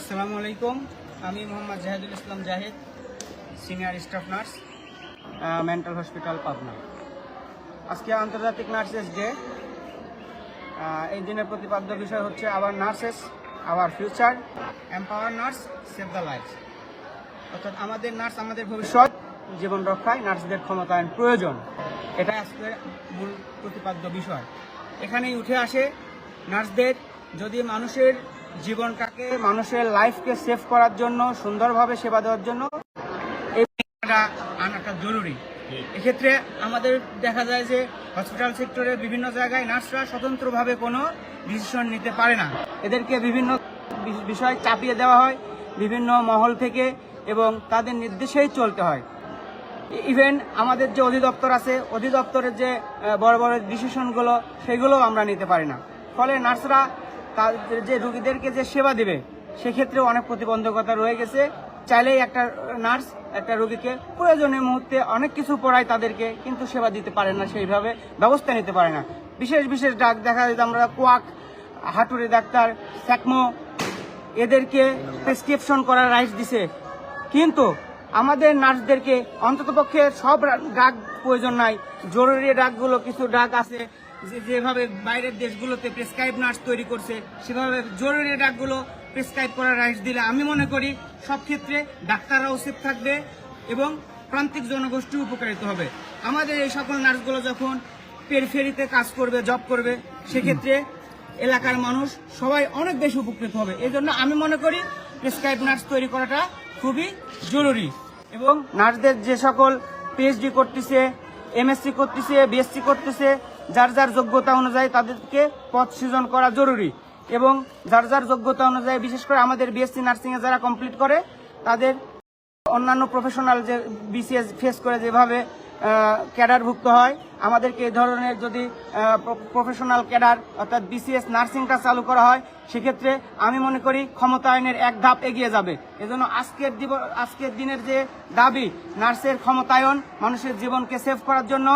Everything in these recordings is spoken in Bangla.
আসসালামু আলাইকুম। আমি Mohammad Zahidul Islam Zahid, senior staff nurse, mental hospital Pabna. আজকে আন্তর্জাতিক নার্সেস ডে। এই দিনের প্রতিপাদ্য বিষয় হচ্ছে our nurses, our future, empower nurse, save the life. অর্থাৎ আমাদের নার্স আমাদের ভবিষ্যৎ, জীবন রক্ষায় নার্সদের ক্ষমতায়ন প্রয়োজন। এটাই আজকে মূল প্রতিপাদ্য বিষয়। এখানেই উঠে আসে নার্সদের যদি মানুষের জীবনটাকে, মানুষের লাইফকে সেভ করার জন্য, সুন্দরভাবে সেবা দেওয়ার জন্য এই আনাটা জরুরি। এক্ষেত্রে আমাদের দেখা যায় যে হসপিটাল সেক্টরে বিভিন্ন জায়গায় নার্সরা স্বতন্ত্রভাবে কোনো ডিসিশন নিতে পারে না। এদেরকে বিভিন্ন বিষয় চাপিয়ে দেওয়া হয় বিভিন্ন মহল থেকে এবং তাদের নির্দেশেই চলতে হয়। ইভেন আমাদের যে অধিদপ্তর আছে, অধিদপ্তরের যে বড় বড় ডিসিশনগুলো সেগুলোও আমরা নিতে পারি না। ফলে নার্সরা তাদের যে রোগীদেরকে যে সেবা দেবে সেক্ষেত্রে অনেক প্রতিবন্ধকতা রয়ে গেছে। চাইলেই একটা নার্স একটা রোগীকে প্রয়োজনীয় মুহূর্তে অনেক কিছু পড়ায় তাদেরকে, কিন্তু সেবা দিতে পারে না, সেইভাবে ব্যবস্থা নিতে পারে না। বিশেষ বিশেষ ডাক দেখা যায় আমরা কোয়াক, হাঁটুরে ডাক্তার, স্যাকমো, এদেরকে প্রেসক্রিপশন করার রাইটস দিছে, কিন্তু আমাদের নার্সদেরকে অন্ততপক্ষে সব ডাক প্রয়োজন নাই। জরুরি ডাকগুলো, কিছু ডাক আছে যেভাবে বাইরের দেশগুলোতে প্রেসক্রাইব নার্স তৈরি করছে, সেভাবে জরুরি ডাকগুলো প্রেসক্রাইব করার রাইটস দিলে আমি মনে করি সব ক্ষেত্রে ডাক্তাররাও সেফ থাকবে এবং প্রান্তিক জনগোষ্ঠী উপকারিত হবে। আমাদের এই সকল নার্সগুলো যখন পেরিফেরিতে কাজ করবে, জব করবে, সেক্ষেত্রে এলাকার মানুষ সবাই অনেক বেশি উপকৃত হবে। এই জন্য আমি মনে করি প্রেসক্রাইব নার্স তৈরি করাটা খুবই জরুরি। এবং নার্সদের যে সকল পিএইচডি করতেছে, এমএসসি করতেছে, বিএসসি করতেছে, যার যার যোগ্যতা অনুযায়ী তাদেরকে পদ সৃজন করা জরুরি। এবং যার যার যোগ্যতা অনুযায়ী, বিশেষ করে আমাদের বিএসসি নার্সিংয়ে যারা কমপ্লিট করে তাদের অন্যান্য প্রফেশনাল যে বিসিএস ফেস করে যেভাবে ক্যাডারভুক্ত হয়, আমাদেরকে এই ধরনের যদি প্রফেশনাল ক্যাডার অর্থাৎ বিসিএস নার্সিংটা চালু করা হয়, সেক্ষেত্রে আমি মনে করি ক্ষমতায়নের এক ধাপ এগিয়ে যাবে। এজন্য আজকের দিনের যে দাবি নার্সের ক্ষমতায়ন, মানুষের জীবনকে সেভ করার জন্য,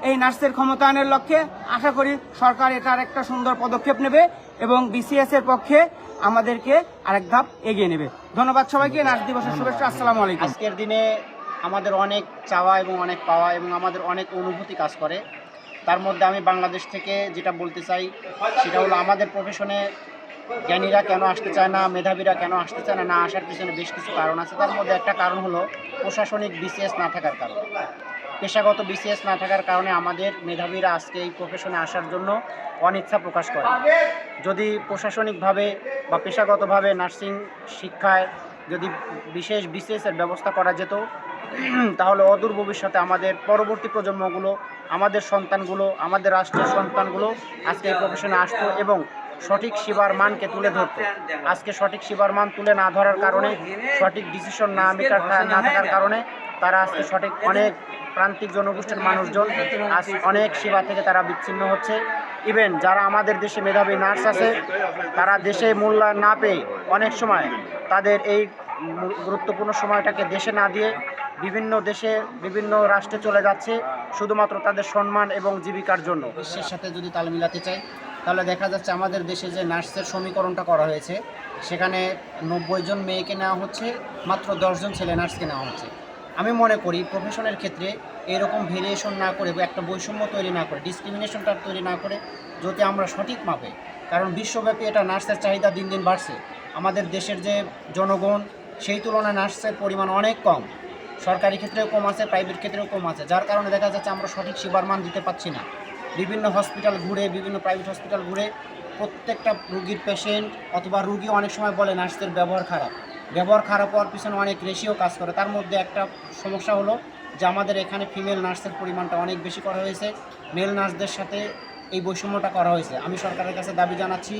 এই নার্সের ক্ষমতায়নের লক্ষ্যে আশা করি সরকার এটার একটা সুন্দর পদক্ষেপ নেবে এবং বিসিএস এর পক্ষে আমাদেরকে আরেক ধাপ এগিয়ে নেবে। ধন্যবাদ সবাইকে। নার্স দিবসের শুভেচ্ছা। আসসালামু আলাইকুম। আজকের দিনে আমাদের অনেক চাওয়া এবং অনেক পাওয়া এবং আমাদের অনেক অনুভূতি কাজ করে। তার মধ্যে আমি বাংলাদেশ থেকে যেটা বলতে চাই সেটা হলো আমাদের প্রফেশনে জ্ঞানীরা কেন আসতে চায় না, মেধাবীরা কেন আসতে চায় না, না আসার পিছনে বেশ কিছু কারণ আছে। তার মধ্যে একটা কারণ হলো প্রশাসনিক বিসিএস না থাকার কারণে। পেশাগত বিসিএস না থাকার কারণে আমাদের মেধাবীরা আজকে এই প্রফেশনে আসার জন্য অনিচ্ছা প্রকাশ করে। যদি প্রশাসনিকভাবে বা পেশাগতভাবে নার্সিং শিক্ষায় যদি বিশেষ বিসিএসের ব্যবস্থা করা যেত, তাহলে অদূর ভবিষ্যতে আমাদের পরবর্তী প্রজন্মগুলো, আমাদের সন্তানগুলো, আমাদের রাষ্ট্রের সন্তানগুলো আজকে এই প্রফেশনে আসতো এবং সঠিক সেবার মানকে তুলে ধরত। আজকে সঠিক সেবার মান তুলে না ধরার কারণে, সঠিক ডিসিশন না থাকার কারণে তারা আজকে সঠিক অনেক প্রান্তিক জনগোষ্ঠীর মানুষজন আজ অনেক সেবা থেকে তারা বিচ্ছিন্ন হচ্ছে। ইভেন যারা আমাদের দেশে মেধাবী নার্স আছে, তারা দেশে মূল্যায়ন না পেয়ে অনেক সময় তাদের এই গুরুত্বপূর্ণ সময়টাকে দেশে না দিয়ে বিভিন্ন দেশে, বিভিন্ন রাষ্ট্রে চলে যাচ্ছে শুধুমাত্র তাদের সম্মান এবং জীবিকার জন্য। বিশ্বের সাথে যদি তাল মিলাতে চাই, তাহলে দেখা যাচ্ছে আমাদের দেশে যে নার্সের সমীকরণটা করা হয়েছে, সেখানে 90 জন মেয়েকে নেওয়া হচ্ছে, মাত্র 10 জন ছেলে নার্সকে নেওয়া হচ্ছে। আমি মনে করি প্রফেশনের ক্ষেত্রে এরকম ভেরিয়েশন না করে বা একটা বৈষম্য তৈরি না করে, ডিসক্রিমিনেশনটা তৈরি না করে যদি আমরা সঠিক মাপে, কারণ বিশ্বব্যাপী এটা নার্সের চাহিদা দিন দিন বাড়ছে। আমাদের দেশের যে জনগণ, সেই তুলনায় নার্সের পরিমাণ অনেক কম। সরকারি ক্ষেত্রেও কম আছে, প্রাইভেট ক্ষেত্রেও কম আছে, যার কারণে দেখা যাচ্ছে আমরা সঠিক সেবার মান দিতে পারছি না। বিভিন্ন হসপিটাল ঘুরে, বিভিন্ন প্রাইভেট হসপিটাল ঘুরে প্রত্যেকটা রুগীর পেশেন্ট অথবা রুগী অনেক সময় বলে নার্সদের ব্যবহার খারাপ। ব্যবহার খারাপ হওয়ার পিছনে অনেক রেশিও কাজ করে। তার মধ্যে একটা সমস্যা হলো যে আমাদের এখানে ফিমেল নার্সের পরিমাণটা অনেক বেশি করা হয়েছে, মেল নার্সদের সাথে এই বৈষম্যটা করা হয়েছে। আমি সরকারের কাছে দাবি জানাচ্ছি,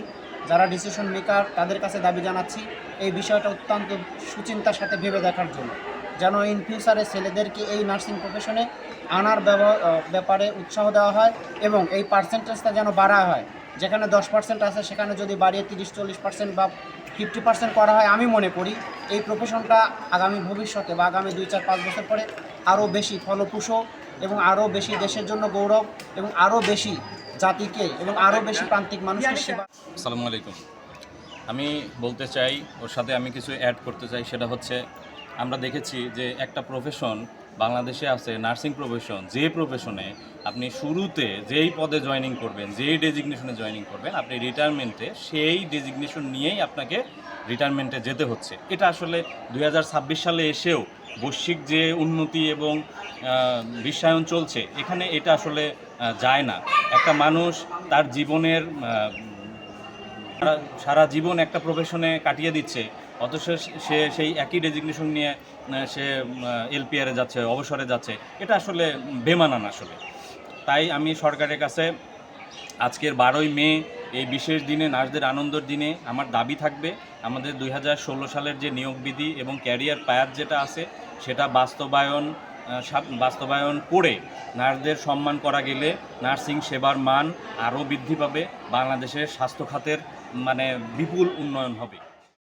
যারা ডিসিশন মেকার তাদের কাছে দাবি জানাচ্ছি এই বিষয়টা অত্যন্ত সুচিন্তার সাথে ভেবে দেখার জন্য, যেন ইন ফিউচারে ছেলেদেরকে এই নার্সিং প্রফেশনে আনার ব্যাপারে উৎসাহ দেওয়া হয় এবং এই পার্সেন্টেজটা যেন বাড়া হয়। যেখানে 10% আছে সেখানে যদি বাড়িয়ে 30-40% বা 50% করা হয়, আমি মনে করি এই প্রফেশনটা আগামী ভবিষ্যতে বা আগামী 2-4-5 বছর পরে আরও বেশি ফলপ্রসূ এবং আরও বেশি দেশের জন্য গৌরব এবং আরও বেশি জাতিকে এবং আরও বেশি প্রান্তিক মানুষের সেবা। আসসালামু আলাইকুম। আমি বলতে চাই, ওর সাথে আমি কিছু অ্যাড করতে চাই। সেটা হচ্ছে, আমরা দেখেছি যে একটা প্রফেশন বাংলাদেশে আছে, নার্সিং প্রফেশন। যে প্রফেশনে আপনি শুরুতে যেই পদে জয়েনিং করবেন, যেই ডেজিগনেশনে জয়েনিং করবেন, আপনি রিটায়ারমেন্টে সেই ডেজিগনেশন নিয়েই আপনাকে রিটায়ারমেন্টে যেতে হচ্ছে। এটা আসলে 2026 সালে এসেও বৈশ্বিক যে উন্নতি এবং বিশ্বায়ন চলছে, এখানে এটা আসলে যায় না। একটা মানুষ তার জীবনের সারা জীবন একটা প্রফেশনে কাটিয়ে দিচ্ছে, অথচ সে সেই একই ডেজিগনেশন নিয়ে সে এলপিআরে যাচ্ছে, অবসরে যাচ্ছে। এটা আসলে বেমানান আসলে। তাই আমি সরকারের কাছে আজকের 12ই মে এই বিশেষ দিনে, নার্সদের আনন্দের দিনে, আমার দাবি থাকবে আমাদের 2016 সালের যে নিয়োগ বিধি এবং ক্যারিয়ার পাথ যেটা আছে সেটা বাস্তবায়ন করে নার্সদের সম্মান করা গেলে নার্সিং সেবার মান আরও বৃদ্ধি পাবে, বাংলাদেশের স্বাস্থ্য খাতের বিপুল উন্নয়ন হবে।